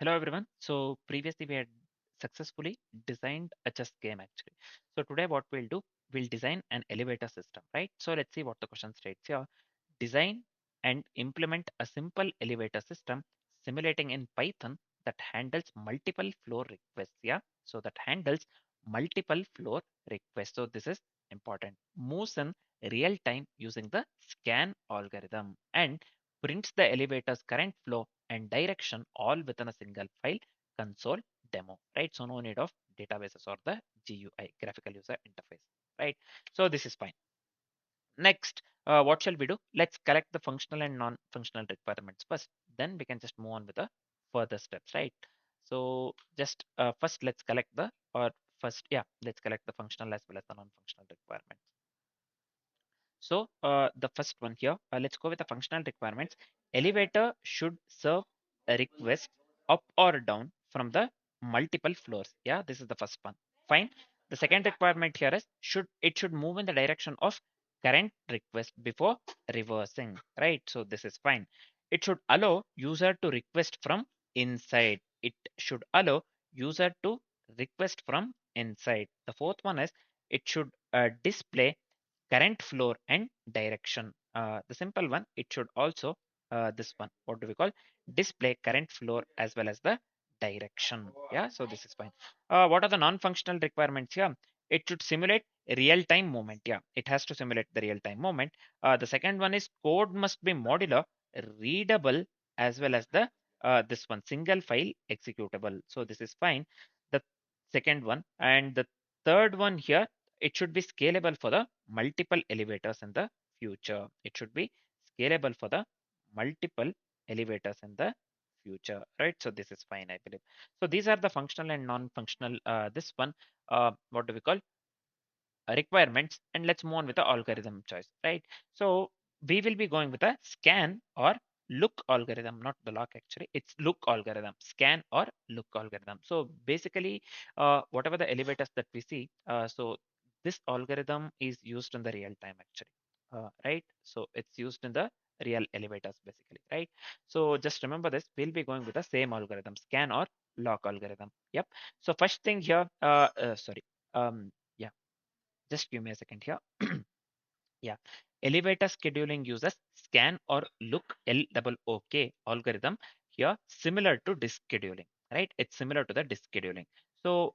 Hello everyone. So previously we had successfully designed a chess game actually. So today what we'll do, we'll design an elevator system, right? So let's see what the question states here. Design and implement a simple elevator system simulating in Python that handles multiple floor requests. Yeah. So that handles multiple floor requests. So this is important. Moves in real time using the scan algorithm and prints the elevator's current flow and direction all within a single file console demo, right? So no need of databases or the GUI, graphical user interface, right? So this is fine. Next, what shall we do? Let's collect the functional and non-functional requirements first. Then we can just move on with the further steps, right? So just first let's collect the or first, yeah, let's collect the functional as well as the non-functional requirements. So the first one here, let's go with the functional requirements. Elevator should serve a request up or down from the multiple floors. Yeah, this is the first one. Fine. The second requirement here is should move in the direction of current request before reversing. Right. So this is fine. It should allow user to request from inside. It should allow user to request from inside. The fourth one is it should display current flow and direction. The simple one, it should also this one, what do we call, display current flow as well as the direction. Yeah, so this is fine. What are the non-functional requirements here? It should simulate real-time movement. Yeah, it has to simulate the real-time movement. The second one is code must be modular, readable, as well as the this one single file executable. So this is fine. The second one, and the third one here, it should be scalable for the multiple elevators in the future. It should be scalable for the multiple elevators in the future, right? So this is fine, I believe. So these are the functional and non-functional, this one, what do we call, requirements. And let's move on with the algorithm choice, right? So we will be going with a scan or look algorithm, not the lock actually. It's look algorithm, scan or look algorithm. So basically, whatever the elevators that we see, so this algorithm is used in the real time actually, right? So it's used in the real elevators basically, right? So just remember this, we'll be going with the same algorithm, scan or lock algorithm. Yep. So first thing here, sorry, yeah, just give me a second here. Yeah. Elevator scheduling uses scan or look LOOK algorithm here, similar to disk scheduling, right? It's similar to the disk scheduling. So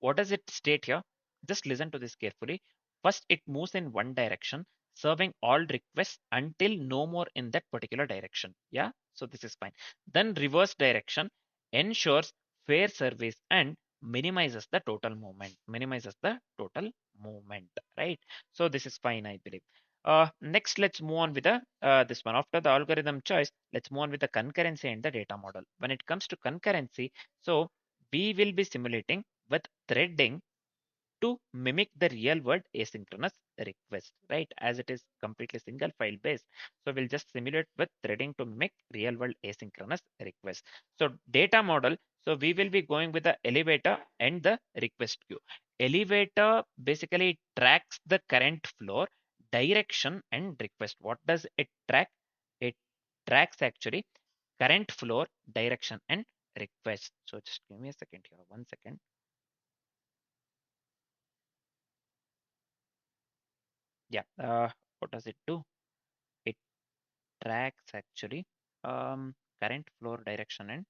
what does it state here? Just listen to this carefully. First, it moves in one direction, serving all requests until no more in that particular direction. Yeah, so this is fine. Then reverse direction ensures fair service and minimizes the total movement. Minimizes the total movement, right? So this is fine, I believe. Next, let's move on with the this one. After the algorithm choice, let's move on with the concurrency and the data model. When it comes to concurrency, so we will be simulating with threading to mimic the real world asynchronous request, right? As it is completely single file based. So we'll just simulate with threading to mimic real world asynchronous request. So data model. So we will be going with the elevator and the request queue. Elevator basically tracks the current floor, direction and request. What does it track? It tracks actually current floor, direction and request. So just give me a second here. 1 second. Yeah. What does it do? It tracks actually current floor direction and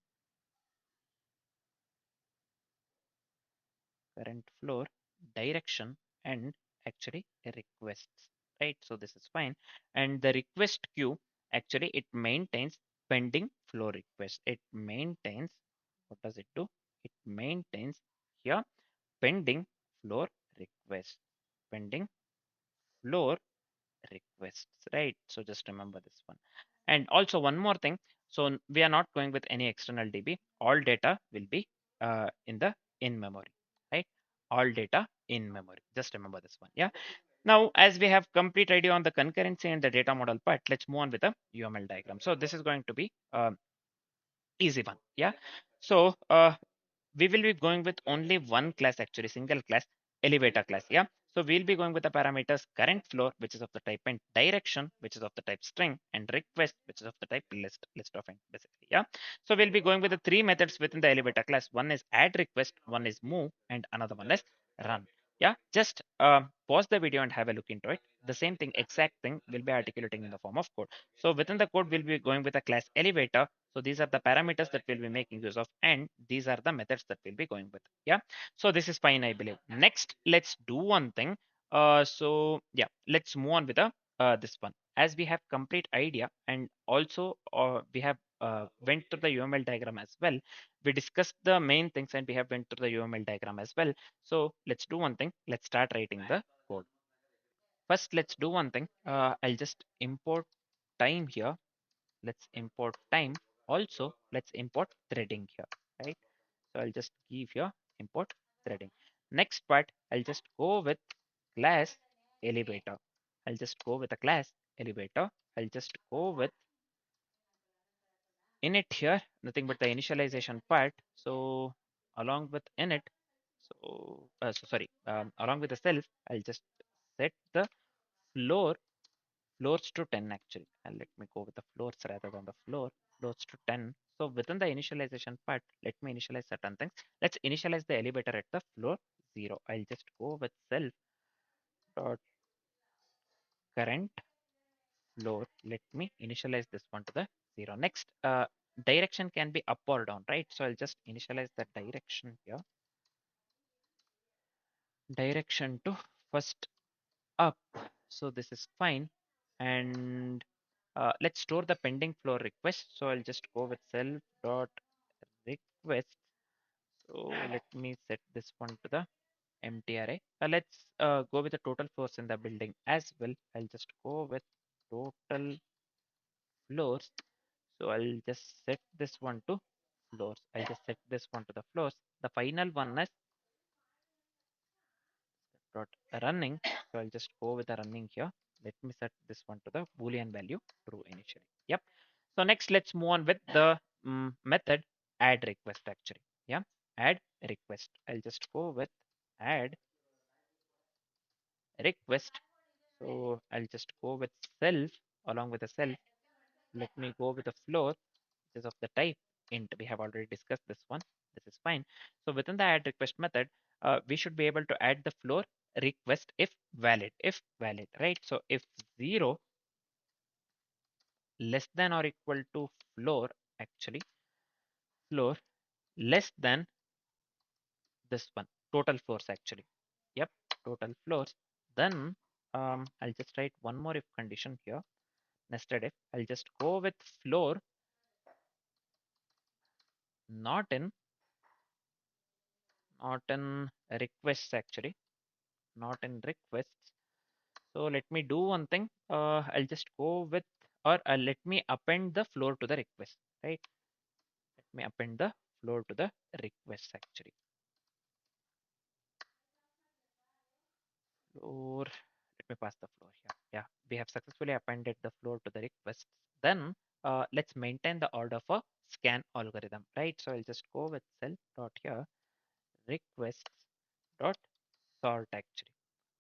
current floor direction and actually requests, right? So this is fine. And the request queue actually it maintains pending flow request. It maintains, what does it do? It maintains here pending floor request. Pending floor requests, right? So just remember this one. And also one more thing. So we are not going with any external DB. All data will be in the in memory, right? All data in memory. Just remember this one. Yeah. Now, as we have complete idea on the concurrency and the data model part, let's move on with the UML diagram. So this is going to be easy one. Yeah. So we will be going with only one class actually, single class, elevator class. Yeah. So we'll be going with the parameters current floor, which is of the type int, direction, which is of the type string, and request, which is of the type list of int, basically. Yeah. So we'll be going with the three methods within the elevator class. One is add request, one is move, and another one is run. Yeah, just pause the video and have a look into it. The same thing, exact thing, will be articulating in the form of code. So within the code, we'll be going with a class elevator. So these are the parameters that we'll be making use of, and these are the methods that we'll be going with. Yeah. So this is fine, I believe. Next, let's do one thing. So yeah, let's move on with this one. As we have complete idea, and also we have went through the UML diagram as well. We discussed the main things, and we have went through the UML diagram as well. So let's do one thing. Let's start writing the code. First, let's do one thing. I'll just import time here. Let's import time. Also, let's import threading here, right? So I'll just give here import threading. Next part, I'll just go with class elevator. I'll just go with a class elevator. I'll just go with init here, nothing but the initialization part. So along with init, along with the self, I'll just set the floor floors to 10 actually. And let me go with the floors rather than the floors to 10. So within the initialization part, let me initialize certain things. Let's initialize the elevator at the floor 0. I'll just go with self dot current floor. Let me initialize this one to the 0. Next, direction can be up or down, right? So I'll just initialize the direction here. Direction to first up. So this is fine. And let's store the pending floor request. So I'll just go with self dot request. So let me set this one to the empty array. Let's go with the total floors in the building as well. I'll just go with total floors. So I'll just set this one to floors. I'll just set this one to the floors. The final one is dot running. So I'll just go with the running here. Let me set this one to the Boolean value true initially. Yep. So next, let's move on with the method add request actually. Yeah, add request. I'll just go with add request. So I'll just go with self along with the self. Let me go with the floor, which is of the type int. We have already discussed this one. This is fine. So within the add request method, we should be able to add the floor request if valid, right? So if 0 less than or equal to floor, actually floor less than this one, total floors actually. Yep, total floors. Then I'll just write one more if condition here. Nested if. I'll just go with floor not in not in requests actually, not in requests. So let me do one thing. I'll just go with or let me append the floor to the request, right? Let me append the floor to the request actually. Floor. Let me pass the floor here. Yeah, we have successfully appended the floor to the request. Then let's maintain the order for scan algorithm, right? So I'll just go with self dot here requests dot sort actually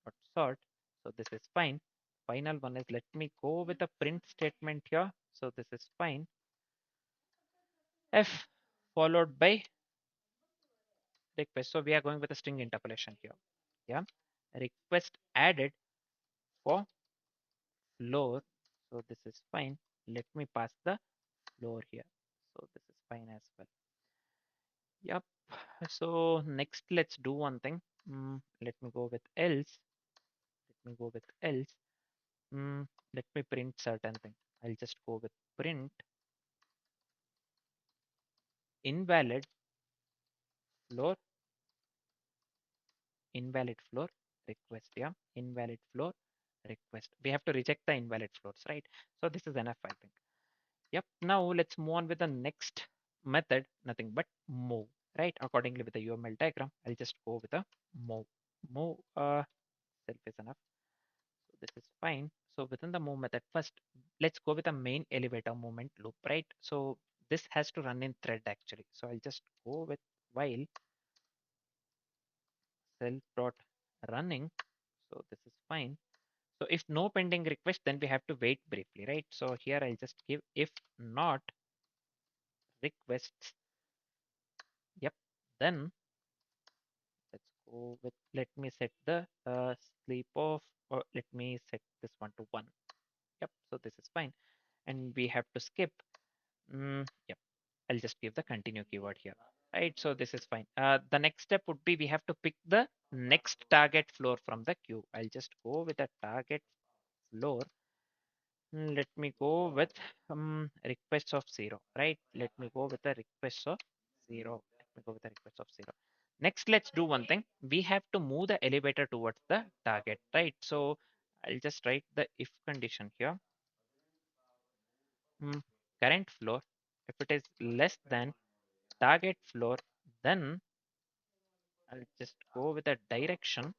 dot sort. So this is fine. Final one is let me go with a print statement here. So this is fine. F followed by request. So we are going with a string interpolation here. Yeah. Request added for floor. So this is fine. Let me pass the floor here. So this is fine as well. Yep. So next, let's do one thing. Let me go with else. Let me go with else. Let me print certain thing. I'll just go with print invalid floor, invalid floor request. Yeah, invalid floor request. We have to reject the invalid floors, right? So this is enough, I think. Yep. Now let's move on with the next method, nothing but move, right? Accordingly with the UML diagram, I'll just go with a move. Move self is enough. So this is fine. So within the move method, first let's go with the main elevator movement loop, right? So this has to run in thread actually. So I'll just go with while self dot running. So this is fine. So if no pending request, then we have to wait briefly, right? So here I'll just give if not requests. Yep. Then let's go with, let me set the sleep off, or let me set this one to 1. Yep. So this is fine. And we have to skip. Yep. I'll just give the continue keyword here. Right. So this is fine. The next step would be we have to pick the next target floor from the queue. I'll just go with the target floor. Let me go with requests of 0, right? Let me go with the request of 0. Let me go with the request of 0. Next, let's do one thing. We have to move the elevator towards the target, right? So I'll just write the if condition here. Current floor, if it is less than target floor, then I'll just go with a direction.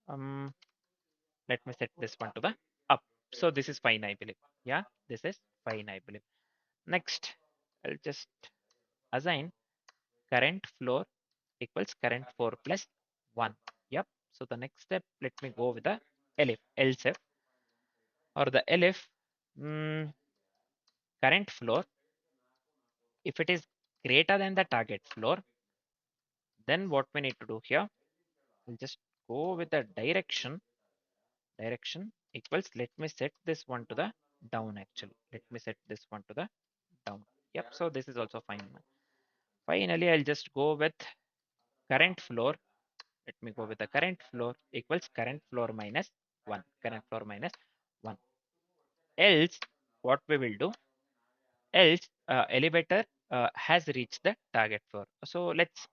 Let me set this one to the up. So this is fine, I believe. Yeah, this is fine, I believe. Next, I'll just assign current floor equals current floor plus 1. Yep. So the next step, let me go with the elif, else if, or the elif current floor. If it is greater than the target floor, then what we need to do here, we'll just go with the direction equals, let me set this one to the down actually. Let me set this one to the down. Yep. So this is also fine. Finally, I'll just go with current floor. Let me go with the current floor equals current floor minus 1. Current floor minus 1. Else, what we will do, else elevator has reached the target floor. So let's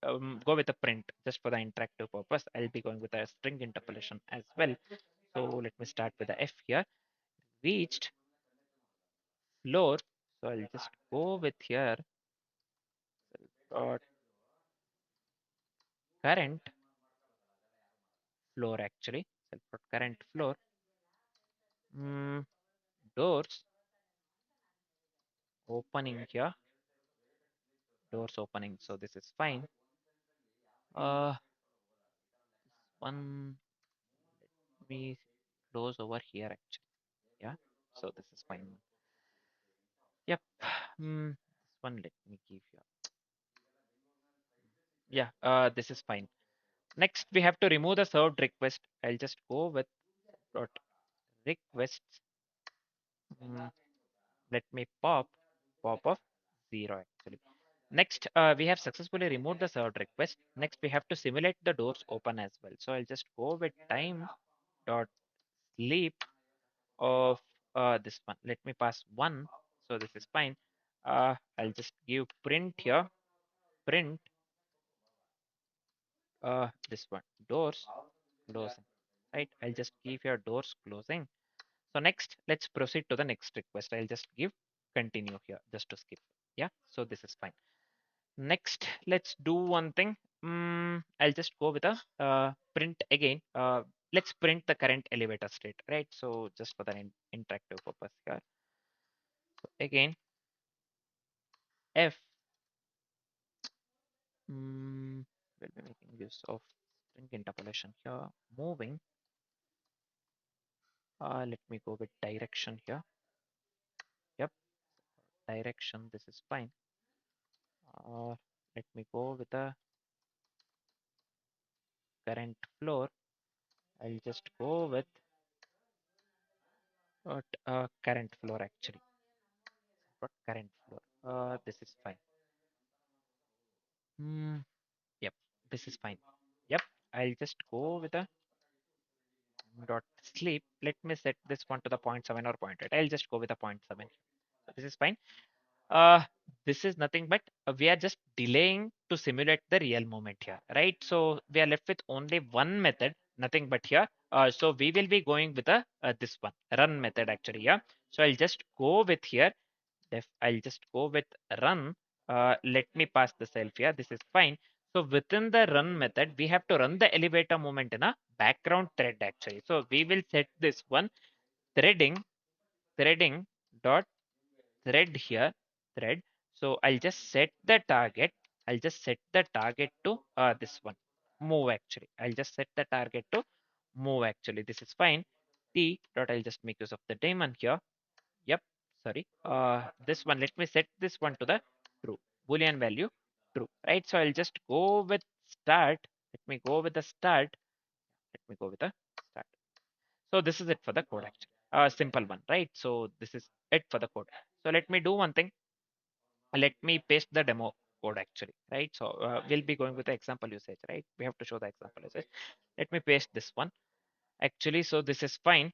go with a print just for the interactive purpose. I'll be going with a string interpolation as well. So let me start with the F here. Reached floor. So I'll just go with here dot current floor actually. Self dot current floor. Doors opening here. Doors opening. So this is fine. One, let me close over here actually. Yeah. So this is fine. Yep. This one let me give you. Yeah. This is fine. Next, we have to remove the served request. I'll just go with dot requests. Let me pop of 0 actually. Next, we have successfully removed the served request. Next, we have to simulate the doors open as well. So I'll just go with time dot sleep of this one. Let me pass 1. So this is fine. I'll just give print here. Print this one. Doors closing. Right. I'll just give your doors closing. So next, let's proceed to the next request. I'll just give continue here just to skip. Yeah. So this is fine. Next, let's do one thing. I'll just go with a print again. Let's print the current elevator state, right? So just for the interactive purpose here. So again, F we'll be making use of string interpolation here. Moving. Let me go with direction here. Yep, direction. This is fine. Let me go with the current floor. I'll just go with current floor actually. What current floor? This is fine. Yep, this is fine. Yep, I'll just go with a dot sleep. Let me set this one to the 0.7 or 0.8. I'll just go with a 0.7. This is fine. Uh, this is nothing but we are just delaying to simulate the real moment here, right? So we are left with only one method, nothing but here. So we will be going with a this one run method actually. Yeah. So I'll just go with here. If I'll just go with run. Let me pass the self here. This is fine. So within the run method, we have to run the elevator movement in a background thread actually. So we will set this one threading dot thread here thread. So I'll just set the target. I'll just set the target to this one. move actually. I'll just set the target to move actually. This is fine. T dot, I'll just make use of the daemon here. Yep, sorry. This one, let me set this one to the true. Boolean value true, right? So I'll just go with start. Let me go with the start. Let me go with the start. So this is it for the code actually. Simple one, right? So this is it for the code. So let me do one thing. Let me paste the demo code actually, right? So we'll be going with the example usage, right? We have to show the example usage. Let me paste this one actually. So this is fine.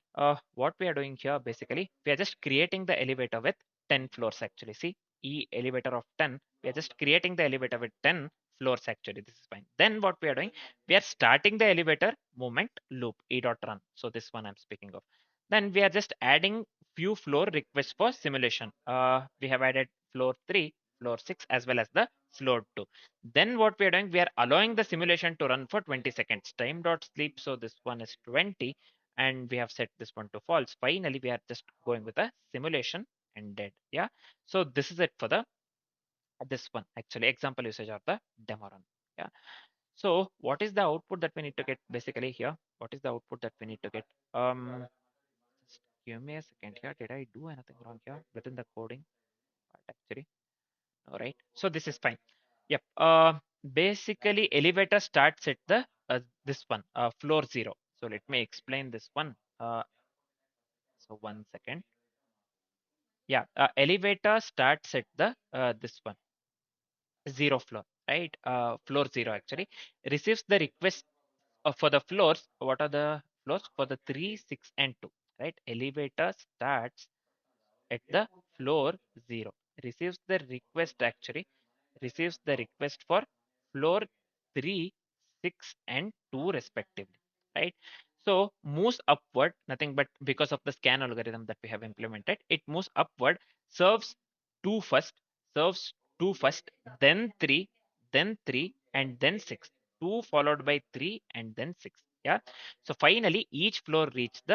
What we are doing here, basically we are just creating the elevator with 10 floors actually. See, e elevator of 10, we are just creating the elevator with 10 floors actually. This is fine. Then what we are doing, we are starting the elevator movement loop e dot run. So this one I'm speaking of. Then we are just adding few floor requests for simulation. We have added floor 3, floor 6, as well as the floor 2. Then what we are doing, we are allowing the simulation to run for 20 seconds. Time dot sleep. So this one is 20, and we have set this one to false. Finally, we are just going with a simulation ended. Yeah. So this is it for the this one actually example usage of the demo run. Yeah. So what is the output that we need to get basically here? What is the output that we need to get? Just give me a second here. Did I do anything wrong here within the coding part actually? All right. So this is fine. Yep. Basically, elevator starts at the this one, floor 0. So let me explain this one. So 1 second. Yeah. Elevator starts at the this one, 0 floor, right? Floor 0 actually receives the request for the floors. What are the floors for the 3, 6, and 2? Right. Elevator starts at the floor 0, receives the request actually, receives the request for floor 3, 6, and 2 respectively, right? So moves upward, nothing but because of the scan algorithm that we have implemented, it moves upward, serves 2 first, serves 2 first, then 3, then 3, and then 6. 2 followed by 3 and then 6. Yeah. So finally each floor reached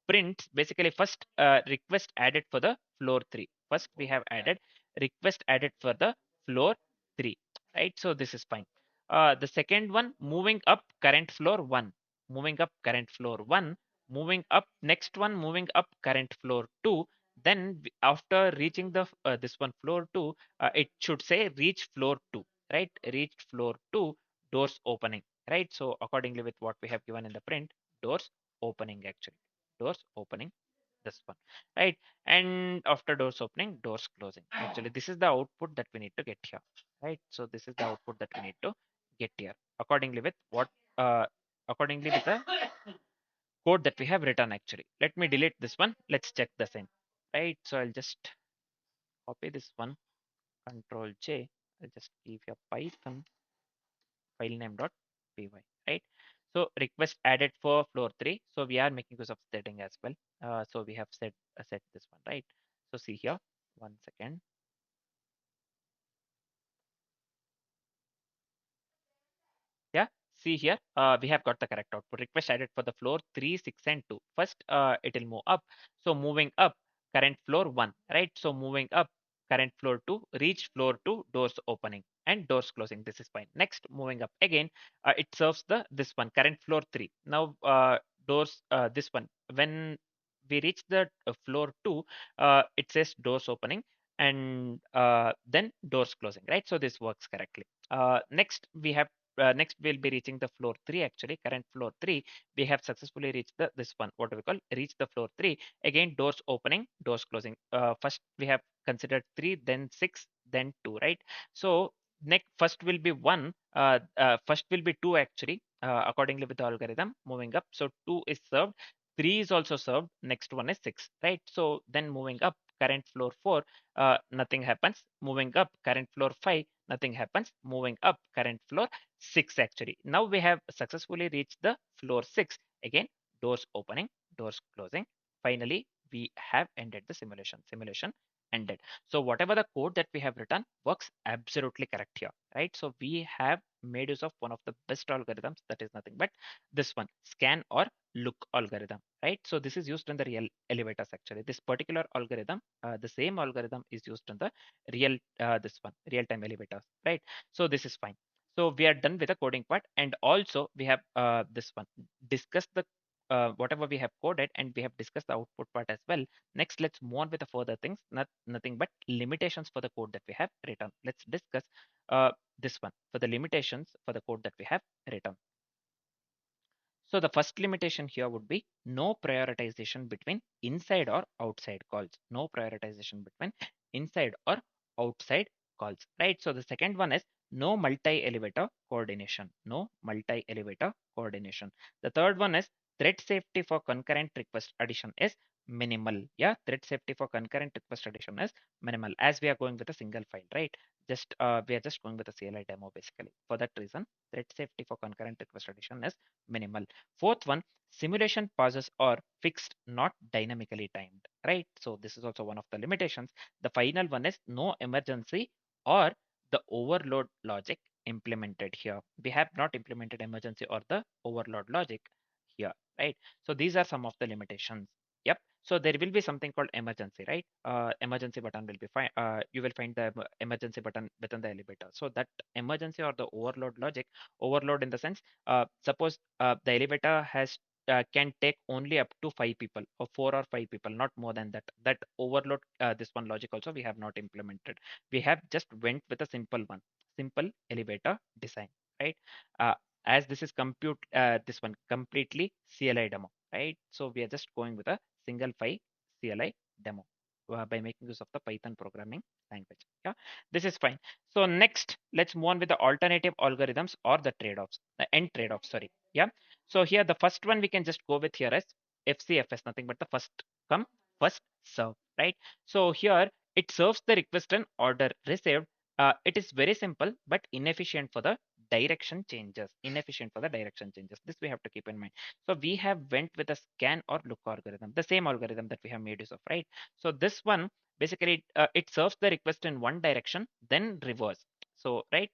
prints basically first request added for the floor 3. First we have added request added for the floor 3, right? So this is fine. The second one, moving up current floor 1, moving up current floor 1, moving up next one, moving up current floor 2. Then after reaching the this one floor 2, it should say reach floor 2, right? Reached floor 2, doors opening, right? So accordingly with what we have given in the print, doors opening actually, doors opening, this one, right? And after doors opening, doors closing. Actually this is the output that we need to get here, right? So this is the output that we need to get here accordingly with what uh accordingly with the code that we have written actually. Let me delete this one, let's check the same, right? So I'll just copy this one, control J. I'll just give a python file name dot py, right? So request added for floor 3. So we are making use of setting as well. So we have set this one, right? So see here, 1 second. Yeah, see here, we have got the correct output. Request added for the floor 3, 6, and 2. First, it will move up. So moving up, current floor 1, right? So moving up, current floor 2, reach floor 2, doors opening and doors closing. This is fine. Next, moving up again, it serves the this one, current floor 3. Now, doors, this one, when we reach the floor 2, it says doors opening and then doors closing, right? So this works correctly. Next, we have next we'll be reaching the floor 3 actually, current floor 3. We have successfully reached the this one, what do we call, reach the floor 3. Again, doors opening, doors closing. First we have considered 3, then 6, then 2, right? So next, first will be 1, first will be 2 actually, accordingly with the algorithm moving up. So 2 is served, 3 is also served, next one is 6, right? So then moving up, current floor 4, nothing happens. Moving up, current floor 5, nothing happens. Moving up, current floor 6 actually. Now we have successfully reached the floor 6. Again, doors opening, doors closing. Finally, we have ended the simulation. Simulation ended. So whatever the code that we have written works absolutely correct here, right? So we have made use of one of the best algorithms, that is nothing but this one, scan or look algorithm, right? So this is used in the real elevators actually. This particular algorithm, the same algorithm is used in the real this one, real time elevators, right? So this is fine. So we are done with the coding part, and also we have this one discussed the whatever we have coded, and we have discussed the output part as well. Next, let's move on with the further things, nothing but limitations for the code that we have written. Let's discuss this one for the limitations for the code that we have written. So the first limitation here would be no prioritization between inside or outside calls. No prioritization between inside or outside calls, right? So the second one is no multi-elevator coordination. No multi-elevator coordination. The third one is thread safety for concurrent request addition is minimal. Yeah, thread safety for concurrent request addition is minimal, as we are going with a single file, right? Just we are just going with a CLI demo basically. For that reason, thread safety for concurrent request addition is minimal. Fourth one, simulation pauses are fixed, not dynamically timed, right? So this is also one of the limitations. The final one is no emergency or the overload logic implemented here. We have not implemented emergency or the overload logic here, right? So these are some of the limitations. Yep. So there will be something called emergency, right? Emergency button will be fine. You will find the emergency button within the elevator. So that emergency or the overload logic, overload in the sense, suppose the elevator has can take only up to 5 people or 4 or 5 people, not more than that. That overload, this one logic also we have not implemented. We have just went with a simple one, simple elevator design, right? Uh, as this is compute this one completely CLI demo, right? So we are just going with a single file CLI demo by making use of the Python programming language. Yeah, this is fine. So next, let's move on with the alternative algorithms or the trade-offs, the end trade-offs. Sorry. Yeah. So here the first one we can just go with here as FCFS, nothing but the first come first serve, right? So here it serves the request and order received. It is very simple but inefficient for the direction changes. Inefficient for the direction changes. This we have to keep in mind. So we have went with a scan or look algorithm, the same algorithm that we have made use of, right? So this one basically it serves the request in one direction, then reverse. So right,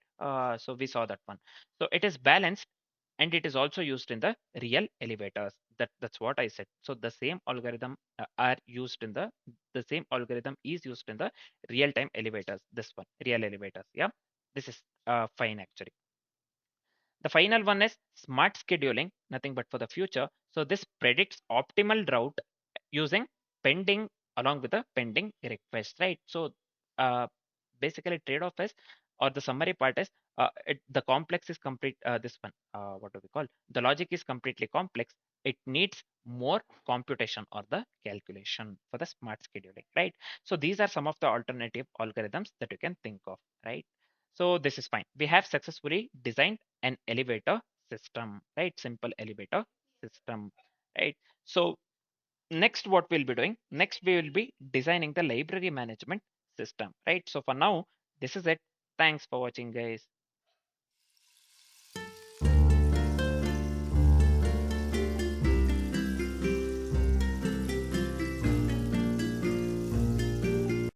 so we saw that one. So it is balanced and it is also used in the real elevators. That's what I said. So the same algorithm are used in the same algorithm is used in the real time elevators. This one, real elevators. Yeah, this is fine actually. The final one is smart scheduling, nothing but for the future. So this predicts optimal route using pending along with the pending request, right? So uh, basically trade-off is, or the summary part is, the complex is complete. This one, what do we call? The logic is completely complex. It needs more computation or the calculation for the smart scheduling, right? So these are some of the alternative algorithms that you can think of, right? So this is fine. We have successfully designed an elevator system, right? Simple elevator system, right? So next what we'll be doing, next we will be designing the library management system, right? So for now, this is it. Thanks for watching, guys.